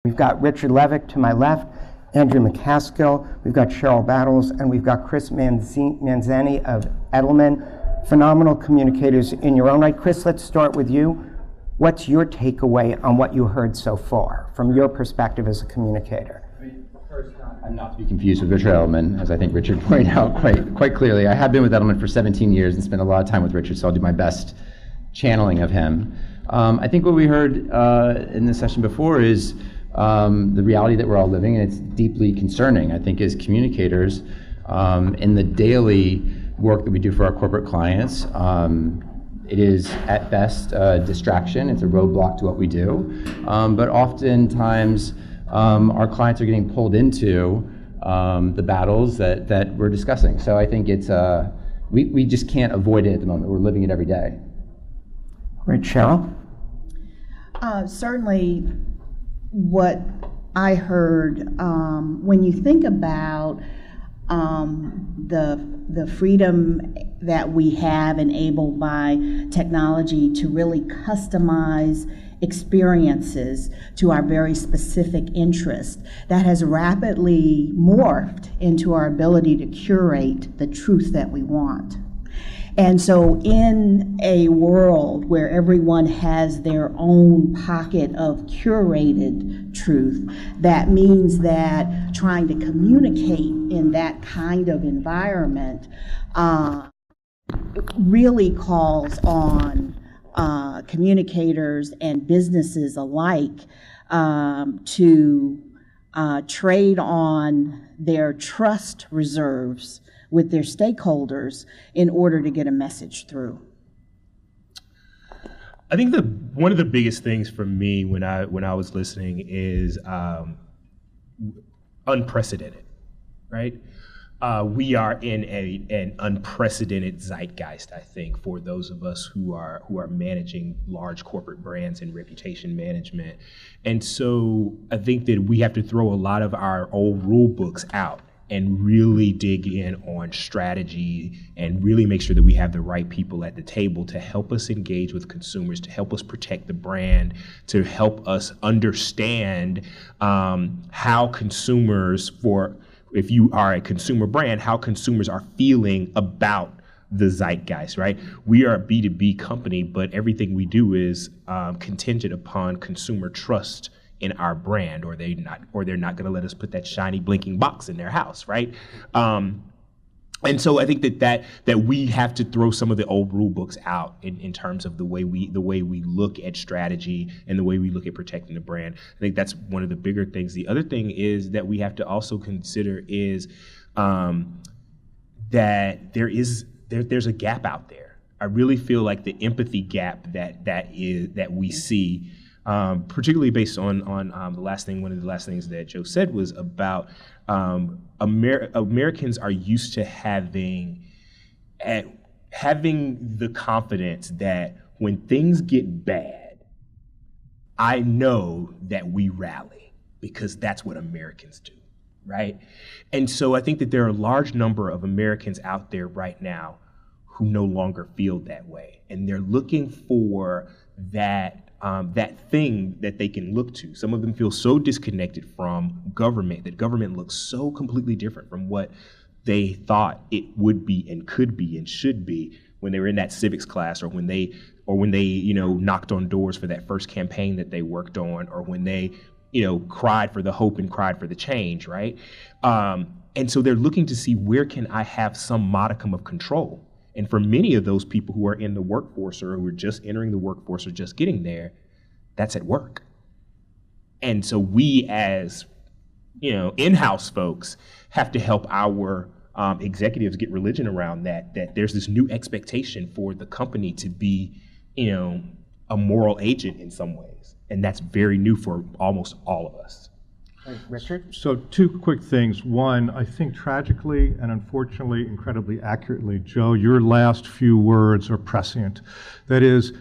We've got Richard Levick to my left, Andrew McCaskill, we've got Sheryl Battles, and we've got Chris Manzani of Edelman. Phenomenal communicators in your own right. Chris, let's start with you. What's your takeaway on what you heard so far, from your perspective as a communicator? First, I'm not to be confused with Richard Edelman, as I think Richard pointed out quite clearly. I have been with Edelman for 17 years and spent a lot of time with Richard, so I'll do my best channeling of him. I think what we heard in the session before is the reality that we're all living, and it's deeply concerning, I think, as communicators in the daily work that we do for our corporate clients. It is, at best, a distraction. It's a roadblock to what we do. But oftentimes, our clients are getting pulled into the battles that we're discussing. So I think it's we just can't avoid it at the moment. We're living it every day. Right, Sheryl? Certainly, what I heard, when you think about the freedom that we have enabled by technology to really customize experiences to our very specific interest, that has rapidly morphed into our ability to curate the truth that we want. And so in a world where everyone has their own pocket of curated truth, that means that trying to communicate in that kind of environment really calls on communicators and businesses alike to trade on their trust reserves with their stakeholders in order to get a message through. I think one of the biggest things for me when I was listening is unprecedented, right? We are in an unprecedented zeitgeist, I think, for those of us who are managing large corporate brands and reputation management. And so I think that we have to throw a lot of our old rule books out and really dig in on strategy and really make sure that we have the right people at the table to help us engage with consumers, to help us protect the brand, to help us understand how consumers, if you are a consumer brand, how consumers are feeling about the zeitgeist, right? We are a B2B company, but everything we do is contingent upon consumer trust in our brand, or they're not going to let us put that shiny blinking box in their house, right? And so I think that we have to throw some of the old rule books out in terms of the way we look at strategy and the way we look at protecting the brand. I think that's one of the bigger things. The other thing is that we have to also consider is that there's a gap out there. I really feel like the empathy gap that we see. Particularly based on one of the last things that Joe said was about Americans are used to having the confidence that when things get bad, I know that we rally because that's what Americans do, right? And so I think that there are a large number of Americans out there right now who no longer feel that way, and they're looking for that thing that they can look to. Some of them feel so disconnected from government that government looks so completely different from what they thought it would be and could be and should be when they were in that civics class, or when they knocked on doors for that first campaign that they worked on, or when they cried for the hope and cried for the change, right? And so they're looking to see, where can I have some modicum of control? And for many of those people who are in the workforce, or who are just entering the workforce or just getting there, that's at work. And so we, as in-house folks, have to help our executives get religion around that there's this new expectation for the company to be a moral agent in some ways. And that's very new for almost all of us. Richard? So two quick things. One, I think tragically and unfortunately incredibly accurately, Joe, your last few words are prescient. That is,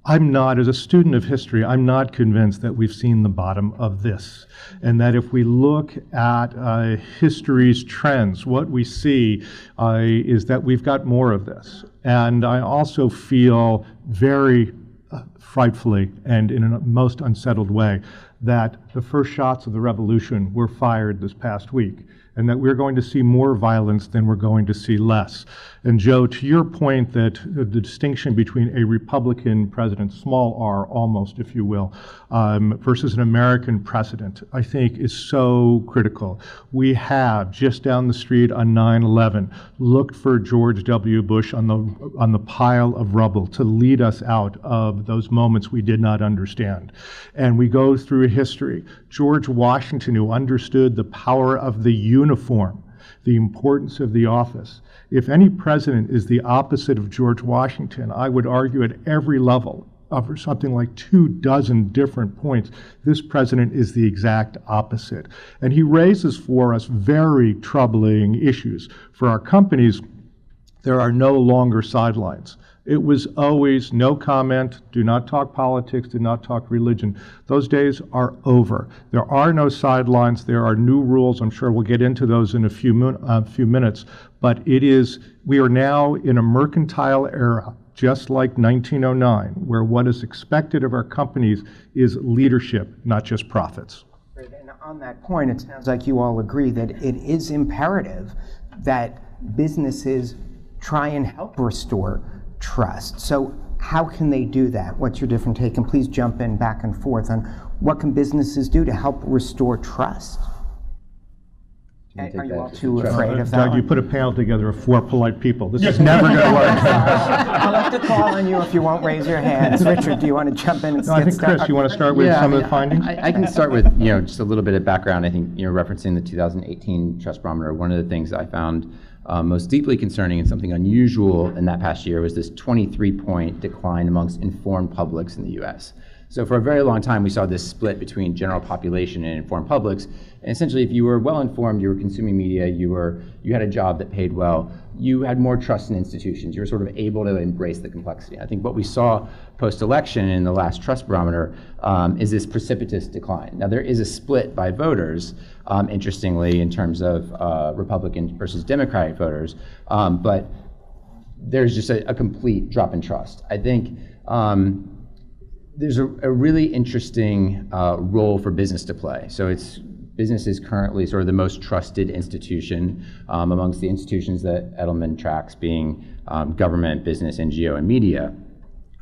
as a student of history, I'm not convinced that we've seen the bottom of this. And that if we look at history's trends, what we see is that we've got more of this. And I also feel very frightfully and in a most unsettled way that the first shots of the revolution were fired this past week, and that we're going to see more violence than we're going to see less. And Joe, to your point that the distinction between a Republican president, small r almost, if you will, versus an American president, I think is so critical. We have, just down the street on 9/11, looked for George W. Bush on the pile of rubble to lead us out of those moments we did not understand. And we go through history. George Washington, who understood the power of the uniform, the importance of the office. If any president is the opposite of George Washington, I would argue at every level, for something like 24 different points, this president is the exact opposite. And he raises for us very troubling issues. For our companies, there are no longer sidelines. It was always no comment, do not talk politics, do not talk religion. Those days are over. There are no sidelines, there are new rules. I'm sure we'll get into those in a few minutes. But we are now in a mercantile era, just like 1909, where what is expected of our companies is leadership, not just profits. Great. And on that point, it sounds like you all agree that it is imperative that businesses try and help restore trust. So how can they do that? What's your different take? And please jump in back and forth on what can businesses do to help restore trust? Are you all too afraid of that? Doug, you put a panel together of 4 polite people. This is never going to work. I'll have to call on you if you won't raise your hands. Richard, do you want to jump in and No, I think, Chris, you want to start with some of the findings? I can start with just a little bit of background. I think referencing the 2018 Trust Barometer, one of the things I found most deeply concerning and something unusual in that past year was this 23-point decline amongst informed publics in the U.S. So for a very long time, we saw this split between general population and informed publics. And essentially, if you were well informed, you were consuming media, you had a job that paid well, you had more trust in institutions. You were sort of able to embrace the complexity. I think what we saw post-election in the last Trust Barometer is this precipitous decline. Now, there is a split by voters, interestingly, in terms of Republican versus Democratic voters, but there's just a complete drop in trust. I think there's a really interesting role for business to play. So business is currently sort of the most trusted institution amongst the institutions that Edelman tracks, being government, business, NGO, and media.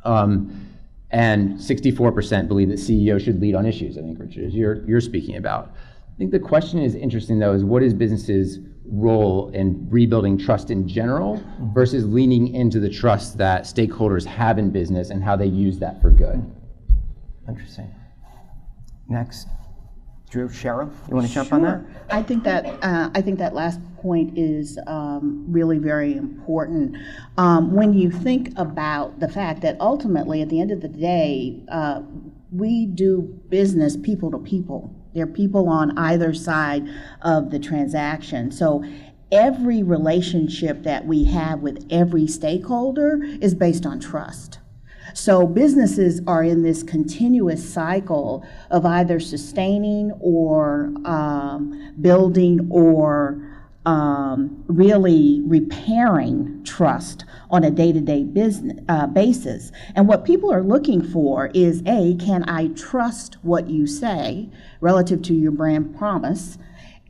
And 64% believe that CEOs should lead on issues, I think, Richard, as you're speaking about. I think the question is interesting, though, is what is businesses' role in rebuilding trust in general versus leaning into the trust that stakeholders have in business and how they use that for good? Interesting. Next. Drew, Sheryl, you want to jump on that? I think that last point is really very important. When you think about the fact that ultimately, at the end of the day, we do business people to people. There are people on either side of the transaction. So every relationship that we have with every stakeholder is based on trust. So businesses are in this continuous cycle of either sustaining or building or really repairing trust on a day-to-day business basis. And what people are looking for is, A, can I trust what you say relative to your brand promise?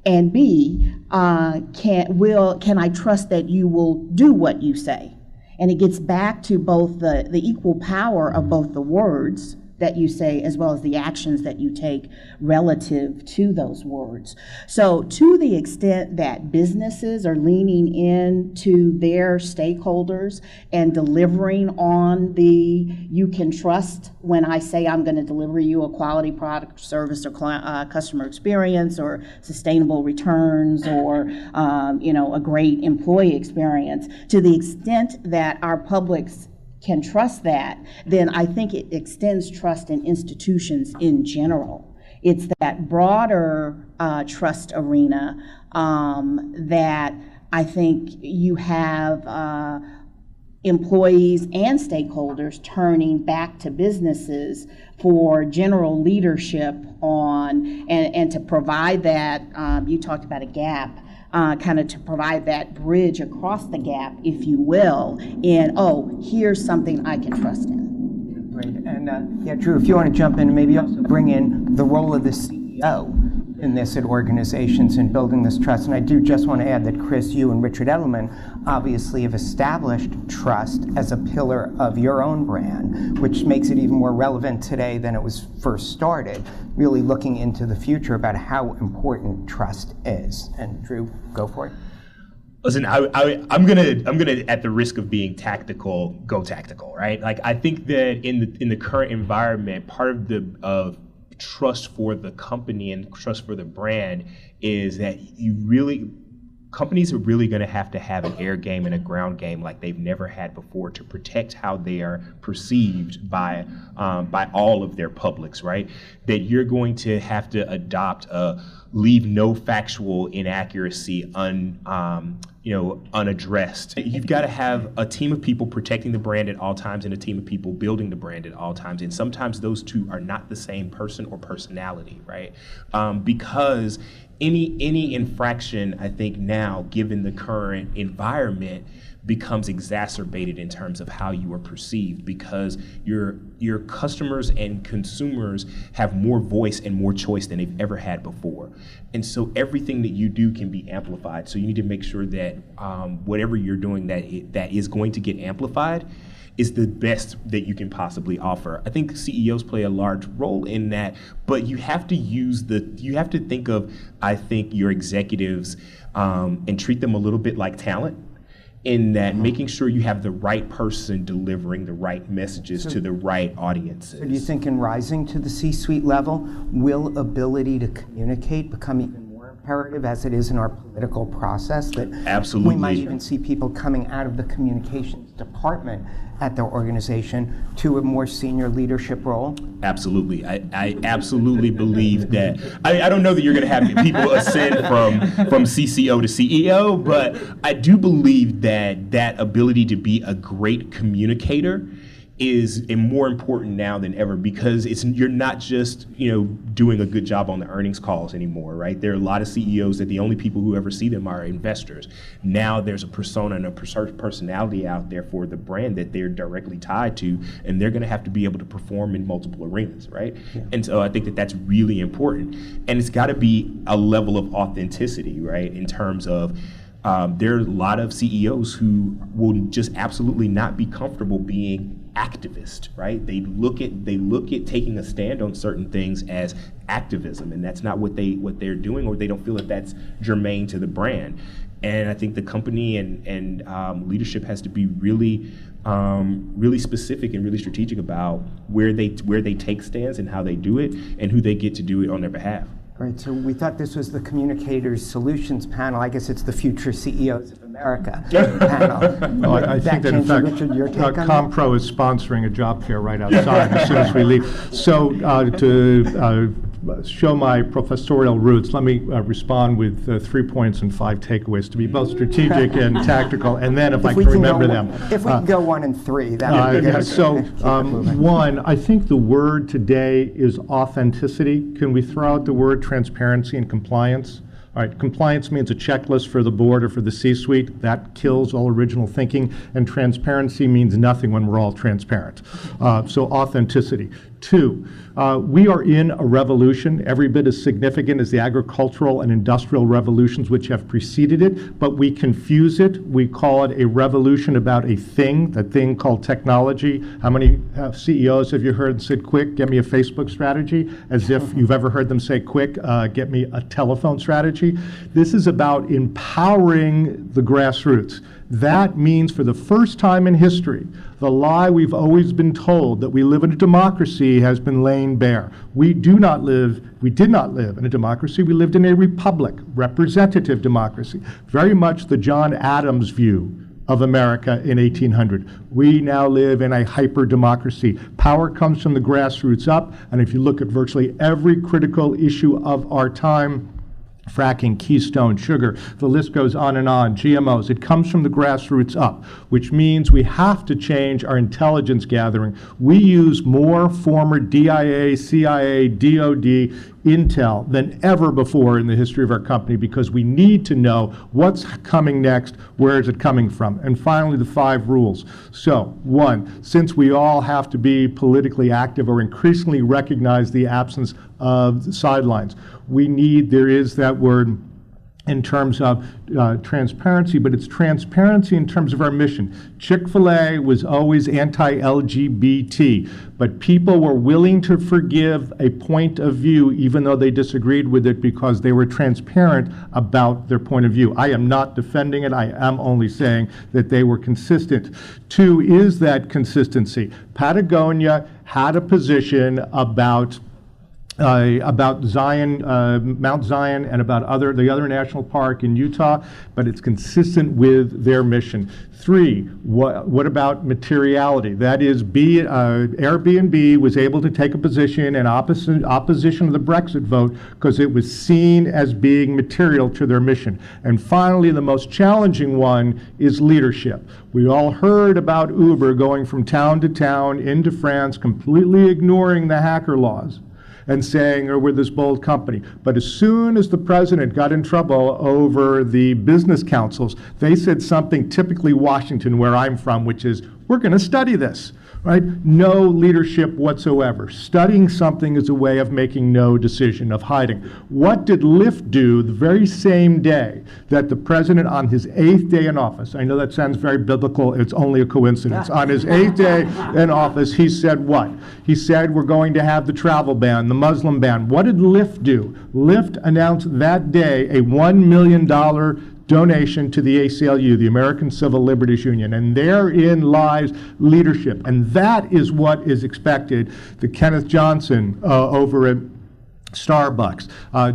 And B, can I trust that you will do what you say? And it gets back to both the equal power of both the words that you say as well as the actions that you take relative to those words. So to the extent that businesses are leaning into their stakeholders and delivering on the you can trust when I say I'm going to deliver you a quality product, service, or customer experience, or sustainable returns, or a great employee experience, to the extent that our publics can trust that, then I think it extends trust in institutions in general. It's that broader trust arena that I think you have employees and stakeholders turning back to businesses for general leadership on, and to provide that, you talked about a gap, kind of to provide that bridge across the gap, if you will, in, here's something I can trust in. Great. And Drew, if you want to jump in and maybe also bring in the role of the CEO CEO in this at organizations and building this trust. And I do just want to add that Chris, you and Richard Edelman obviously have established trust as a pillar of your own brand, which makes it even more relevant today than it was first started, really looking into the future about how important trust is. And Drew, go for it. Listen, I'm gonna at the risk of being tactical, go tactical, right? Like, I think that in the current environment, part of trust for the company and trust for the brand is that companies are really going to have an air game and a ground game like they've never had before to protect how they are perceived by all of their publics, right? That you're going to have to adopt a leave no factual inaccuracy unaddressed. You've got to have a team of people protecting the brand at all times and a team of people building the brand at all times. And sometimes those two are not the same person or personality, right? Because any infraction, I think now, given the current environment, becomes exacerbated in terms of how you are perceived, because your customers and consumers have more voice and more choice than they've ever had before. And so everything that you do can be amplified. So you need to make sure that whatever you're doing that is going to get amplified is the best that you can possibly offer. I think CEOs play a large role in that, but you have to think of, I think, your executives and treat them a little bit like talent, in that making sure you have the right person delivering the right messages to the right audiences. So do you think in rising to the C-suite level, will ability to communicate become even more imperative as it is in our political process? That absolutely, we might even see people coming out of the communications department at their organization to a more senior leadership role? Absolutely. I absolutely believe that. I don't know that you're going to have people ascend from CCO to CEO, but I do believe that ability to be a great communicator is more important now than ever, because you're not just doing a good job on the earnings calls anymore, right? There are a lot of CEOs that the only people who ever see them are investors. Now there's a persona and a personality out there for the brand that they're directly tied to, and they're going to have to be able to perform in multiple arenas, right? Yeah. And so I think that that's really important, and it's got to be a level of authenticity, right? In terms of there are a lot of CEOs who will just absolutely not be comfortable being activist, right? They look at taking a stand on certain things as activism, and that's not what they're doing, or they don't feel that that's germane to the brand. And I think the company and leadership has to be really specific and really strategic about where they take stands and how they do it and who they get to do it on their behalf. Right, so we thought this was the Communicators Solutions panel. I guess it's the Future CEOs of America panel. Well, I think that, in fact, Richard, your take on Compro is sponsoring a job fair right outside as soon as we leave. So to show my professorial roots, let me respond with 3 points and 5 takeaways to be both strategic and tactical, and then if I can remember them. If we can go 1 and 3, that would be good. So, one, I think the word today is authenticity. Can we throw out the word transparency and compliance? All right, compliance means a checklist for the board or for the C-suite. That kills all original thinking. And transparency means nothing when we're all transparent. So authenticity. 2, we are in a revolution every bit as significant as the agricultural and industrial revolutions which have preceded it, but we confuse it. We call it a revolution about a thing, that thing called technology. How many CEOs have you heard said, quick, get me a Facebook strategy? As if you've ever heard them say, quick, get me a telephone strategy. This is about empowering the grassroots. That means, for the first time in history, the lie we've always been told that we live in a democracy has been laid bare. We did not live in a democracy. We lived in a republic, representative democracy, very much the John Adams view of America in 1800. We now live in a hyper-democracy. Power comes from the grassroots up, and if you look at virtually every critical issue of our time, fracking, Keystone, sugar, the list goes on and on, GMOs. It comes from the grassroots up, which means we have to change our intelligence gathering. We use more former DIA, CIA, DOD intel than ever before in the history of our company because we need to know what's coming next, where is it coming from. And finally, the 5 rules. So, 1, since we all have to be politically active or increasingly recognize the absence of sidelines, there is that word in terms of transparency, but it's transparency in terms of our mission. Chick-fil-A was always anti-LGBT, but people were willing to forgive a point of view even though they disagreed with it because they were transparent about their point of view. I am not defending it, I am only saying that they were consistent. 2 is that consistency. Patagonia had a position about Zion, Mount Zion, and about the other national park in Utah, but it's consistent with their mission. 3, what about materiality? That is, Airbnb was able to take a position in opposition to the Brexit vote because it was seen as being material to their mission. And finally, the most challenging one is leadership. We all heard about Uber going from town to town into France, completely ignoring the hacker laws and saying, we're this bold company. But as soon as the president got in trouble over the business councils, they said something typically Washington, where I'm from, which is, we're going to study this, right? No leadership whatsoever. Studying something is a way of making no decision, of hiding. What did Lyft do the very same day that the president, on his 8th day in office, I know that sounds very biblical, it's only a coincidence, on his 8th day in office, he said what? He said, we're going to have the travel ban, the Muslim ban. What did Lyft do? Lyft announced that day a $1 million donation to the ACLU, the American Civil Liberties Union, and therein lies leadership. And that is what is expected. The Kenneth Johnson over at Starbucks,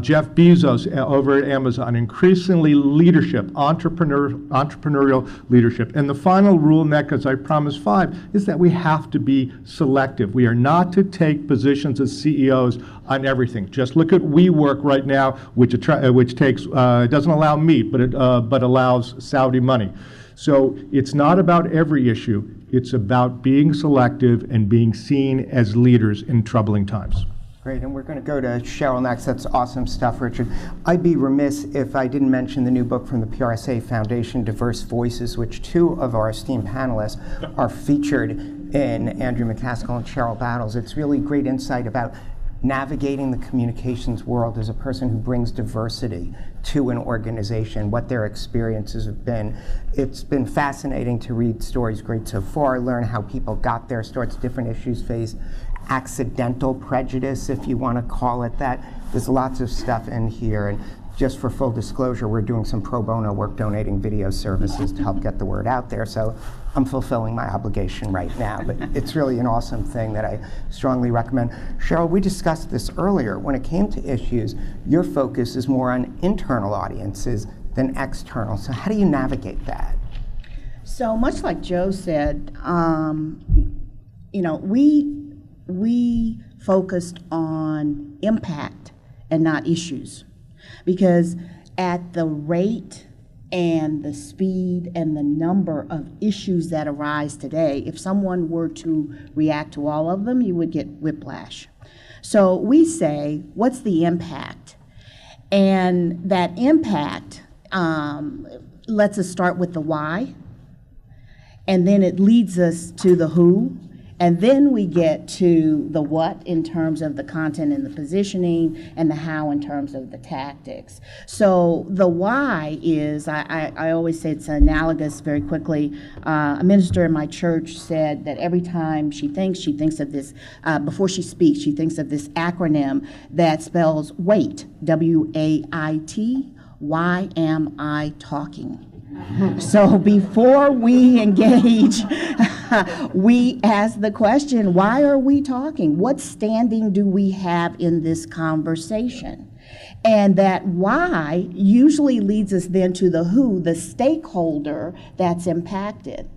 Jeff Bezos over at Amazon, increasingly leadership, entrepreneurial leadership. And the final rule, Nick, as I promised 5, is that we have to be selective. We are not to take positions as CEOs on everything. Just look at WeWork right now, which takes doesn't allow meat, but allows Saudi money. So it's not about every issue. It's about being selective and being seen as leaders in troubling times. Great, and we're going to go to Sheryl next. That's awesome stuff, Richard. I'd be remiss if I didn't mention the new book from the PRSA Foundation, Diverse Voices, which 2 of our esteemed panelists are featured in, Andrew McCaskill and Sheryl Battles. It's really great insight about navigating the communications world as a person who brings diversity to an organization, what their experiences have been. It's been fascinating to read stories, great so far, learn how people got their starts, different issues faced, accidental prejudice, if you want to call it that. There's lots of stuff in here. And just for full disclosure, we're doing some pro bono work donating video services to help get the word out there. So I'm fulfilling my obligation right now. But it's really an awesome thing that I strongly recommend. Sheryl, we discussed this earlier. When it came to issues, your focus is more on internal audiences than external. So how do you navigate that? So much like Joe said, we focused on impact and not issues, because at the rate and the speed and the number of issues that arise today, if someone were to react to all of them, you would get whiplash. So we say, what's the impact? And that impact lets us start with the why, and then it leads us to the who, and then we get to the what in terms of the content and the positioning, and the how in terms of the tactics. So the why is, I always say it's analogous very quickly. A minister in my church said that every time she thinks of this, before she speaks, she thinks of this acronym that spells WAIT, W-A-I-T, why am I talking? So before we engage, we ask the question, why are we talking? What standing do we have in this conversation? And that why usually leads us then to the who, the stakeholder that's impacted.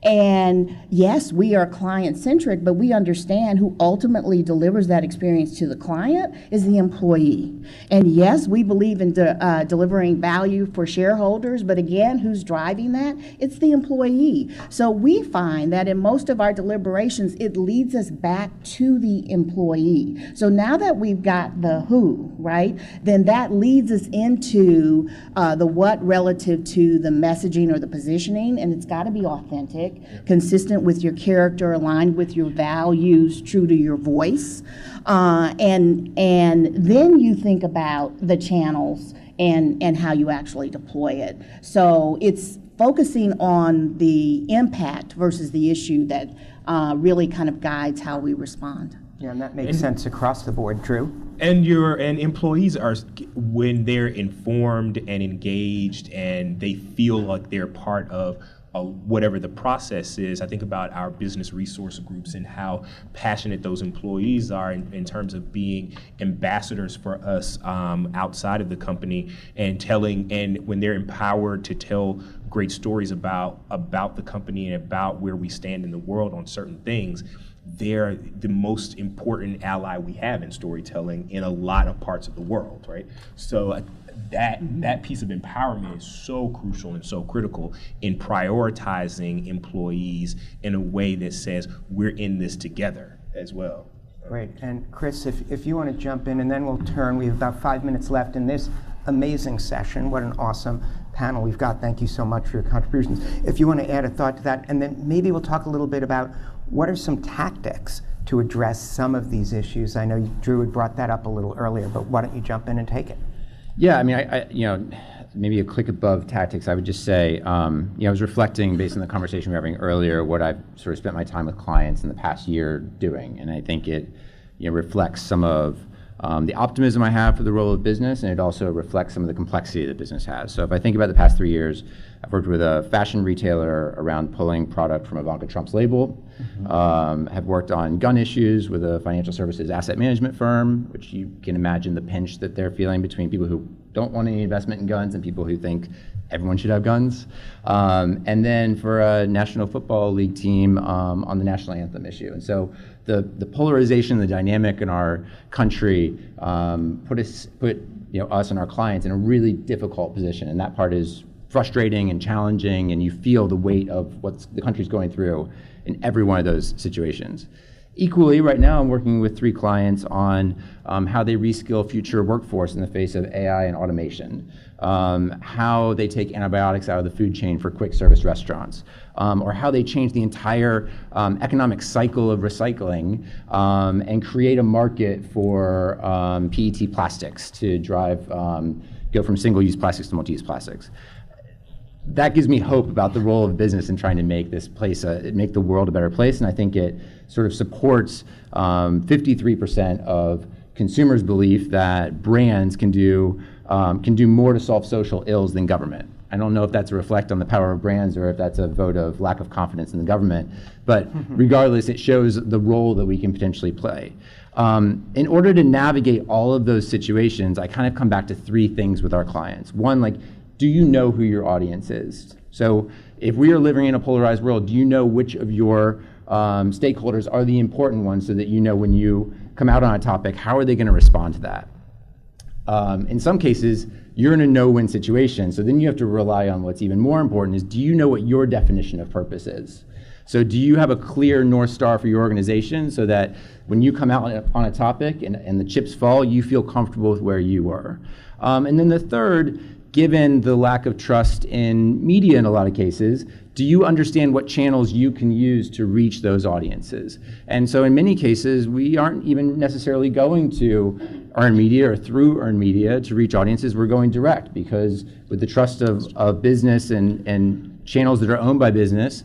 And yes, we are client-centric, but we understand who ultimately delivers that experience to the client is the employee. And yes, we believe in delivering value for shareholders, but again, who's driving that? It's the employee. So we find that in most of our deliberations, it leads us back to the employee. So now that we've got the who, right, then that leads us into the what relative to the messaging or the positioning, and it's got to be authentic, consistent with your character, aligned with your values, true to your voice, and then you think about the channels and how you actually deploy it. So it's focusing on the impact versus the issue that really kind of guides how we respond. Yeah, and that makes sense across the board. Drew? And employees are, when they're informed and engaged and they feel like they're part of whatever the process is. I think about our business resource groups and how passionate those employees are in terms of being ambassadors for us outside of the company, and when they're empowered to tell great stories about the company and about where we stand in the world on certain things. They're the most important ally we have in storytelling in a lot of parts of the world, right? So that piece of empowerment is so crucial and so critical in prioritizing employees in a way that says we're in this together as well. Great. And Chris, if you want to jump in, and then we'll turn. We have about 5 minutes left in this amazing session. What an awesome panel we've got. Thank you so much for your contributions. If you want to add a thought to that, and then maybe we'll talk a little bit about what are some tactics to address some of these issues. I know Drew had brought that up a little earlier, but why don't you jump in and take it? Yeah, I mean, I maybe a click above tactics, I would just say, I was reflecting based on the conversation we were having earlier, what I've sort of spent my time with clients in the past year doing, and I think it reflects some of the optimism I have for the role of business, and it also reflects some of the complexity that business has. So if I think about the past 3 years, I've worked with a fashion retailer around pulling product from Ivanka Trump's label, have worked on gun issues with a financial services asset management firm, which you can imagine the pinch that they're feeling between people who don't want any investment in guns and people who think everyone should have guns. And then for a National Football League team on the national anthem issue. And so the polarization, the dynamic in our country put us and our clients in a really difficult position. And that part is frustrating and challenging, and you feel the weight of what the country's going through in every one of those situations. Equally, right now I'm working with 3 clients on how they reskill future workforce in the face of AI and automation, how they take antibiotics out of the food chain for quick service restaurants, or how they change the entire economic cycle of recycling and create a market for PET plastics to go from single-use plastics to multi-use plastics. That gives me hope about the role of business in trying to make this place, make the world a better place, and I think it sort of supports 53% of consumers' belief that brands can do more to solve social ills than government. I don't know if that's a reflect on the power of brands or if that's a vote of lack of confidence in the government, but regardless, it shows the role that we can potentially play. In order to navigate all of those situations, I kind of come back to 3 things with our clients. One, do you know who your audience is? So if we are living in a polarized world, do you know which of your stakeholders are the important ones so that you know when you come out on a topic, how are they going to respond to that? In some cases, you're in a no-win situation, so then you have to rely on what's even more important is, do you know what your definition of purpose is? So do you have a clear North Star for your organization so that when you come out on a topic and the chips fall, you feel comfortable with where you were? And then the third, given the lack of trust in media in a lot of cases, do you understand what channels you can use to reach those audiences? And so in many cases, we aren't even necessarily going to earned media or through earned media to reach audiences. We're going direct because with the trust of business and channels that are owned by business,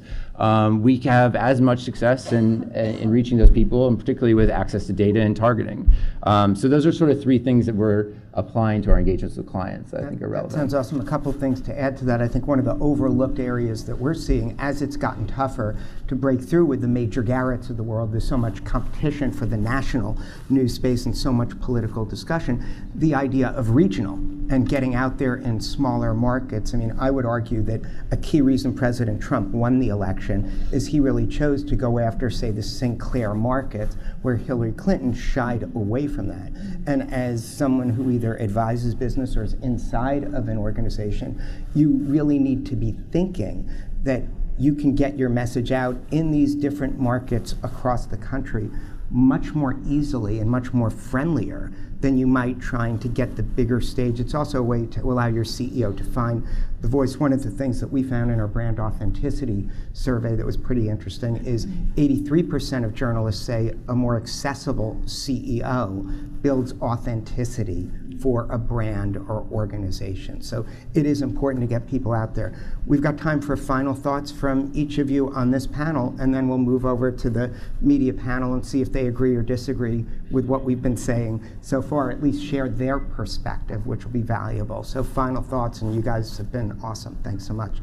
we have as much success in reaching those people, and particularly with access to data and targeting. So those are sort of 3 things that we're applying to our engagements with clients that I think are relevant. That sounds awesome. A couple of things to add to that. I think one of the overlooked areas that we're seeing as it's gotten tougher to break through with the major Garretts of the world, there's so much competition for the national news space and so much political discussion, the idea of regional and getting out there in smaller markets. I mean, I would argue that a key reason President Trump won the election is he really chose to go after, say, the St. Clair market, where Hillary Clinton shied away from that. And as someone who either advises business or is inside of an organization, you really need to be thinking that you can get your message out in these different markets across the country much more easily and much more friendlier than you might trying to get the bigger stage. It's also a way to allow your CEO to find the voice. One of the things that we found in our brand authenticity survey that was pretty interesting is 83% of journalists say a more accessible CEO builds authenticity for a brand or organization. So it is important to get people out there. We've got time for final thoughts from each of you on this panel, and then we'll move over to the media panel and see if they agree or disagree with what we've been saying so far, at least share their perspective, which will be valuable. So final thoughts, and you guys have been awesome. Thanks so much.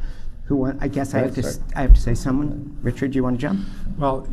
I guess I have to say someone. Richard, do you want to jump? Well,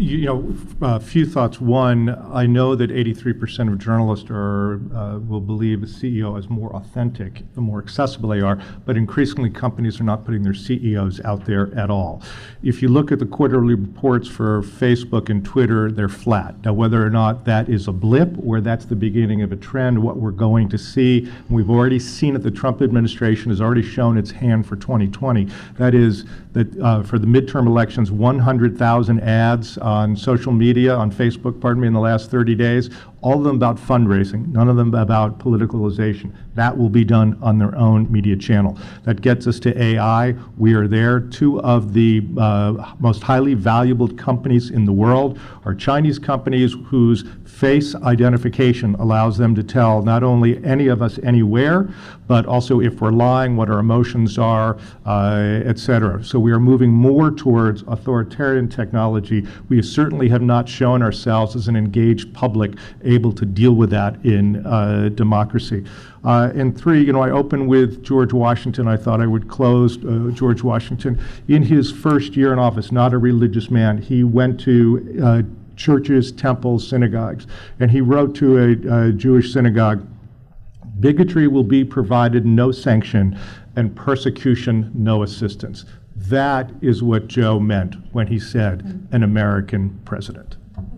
a few thoughts. One, I know that 83% of journalists will believe a CEO is more authentic, the more accessible they are, but increasingly companies are not putting their CEOs out there at all. If you look at the quarterly reports for Facebook and Twitter, they're flat. Now, whether or not that is a blip or that's the beginning of a trend, what we're going to see, we've already seen it, the Trump administration has already shown its hand for 2020. That is that for the midterm elections, 100,000 ads on social media, on Facebook, in the last 30 days, all of them about fundraising, none of them about politicalization. That will be done on their own media channel. That gets us to AI. We are there. Two of the most highly valuable companies in the world are Chinese companies whose face identification allows them to tell not only any of us anywhere, but also if we're lying, what our emotions are, et cetera. So we are moving more towards authoritarian technology. We certainly have not shown ourselves as an engaged public able to deal with that in democracy. And three, I opened with George Washington. I thought I would close. George Washington, in his first year in office, not a religious man, he went to churches, temples, synagogues, and he wrote to a Jewish synagogue, "Bigotry will be provided no sanction, and persecution no assistance." That is what Joe meant when he said an American president.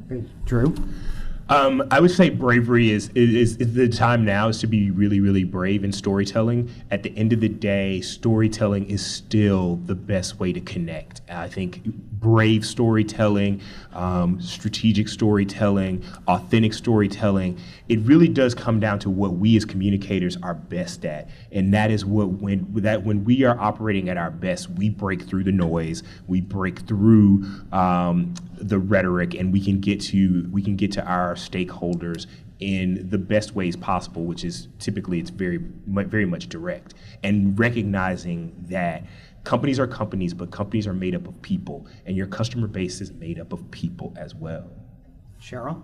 Great. Drew? I would say bravery is the time now is to be really, really brave in storytelling. At the end of the day, storytelling is still the best way to connect. I think brave storytelling, strategic storytelling, authentic storytelling, it really does come down to what we as communicators are best at. And that is when we are operating at our best, we break through the noise, we break through the rhetoric, and we can get to our stakeholders in the best ways possible, which is typically it's very much direct, and recognizing that companies are companies, but companies are made up of people, and your customer base is made up of people as well. Sheryl?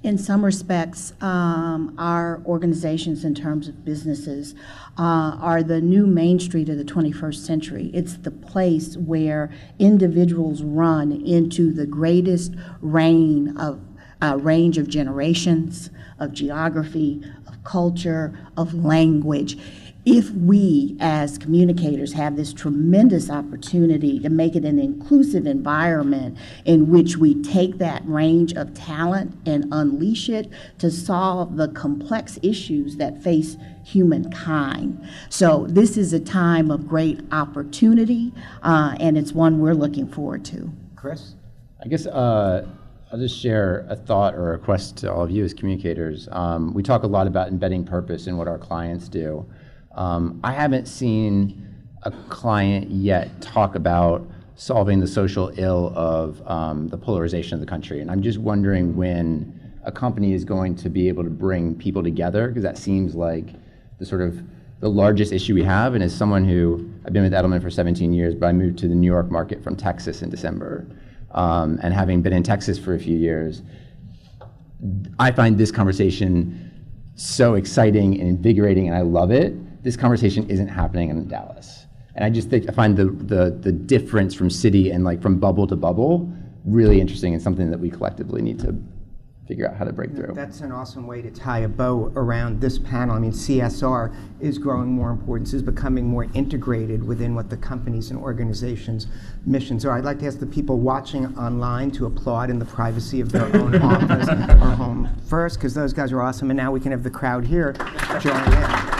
In some respects, our organizations in terms of businesses are the new Main Street of the 21st century. It's the place where individuals run into the greatest range of generations, of geography, of culture, of language. If we as communicators have this tremendous opportunity to make it an inclusive environment in which we take that range of talent and unleash it to solve the complex issues that face humankind. So this is a time of great opportunity, and it's one we're looking forward to. Chris? I guess I'll just share a thought or a request to all of you as communicators. We talk a lot about embedding purpose in what our clients do. I haven't seen a client yet talk about solving the social ill of the polarization of the country. And I'm just wondering when a company is going to be able to bring people together, because that seems like the largest issue we have. And as someone who, I've been with Edelman for 17 years, but I moved to the New York market from Texas in December. And having been in Texas for a few years, I find this conversation so exciting and invigorating, and I love it. This conversation isn't happening in Dallas. And I just think I find the difference from city and from bubble to bubble really interesting, and something that we collectively need to figure out how to break through. That's an awesome way to tie a bow around this panel. I mean, CSR is growing more importance, is becoming more integrated within what the companies and organizations' missions are. I'd like to ask the people watching online to applaud in the privacy of their own office or home first, because those guys are awesome. And now we can have the crowd here join in.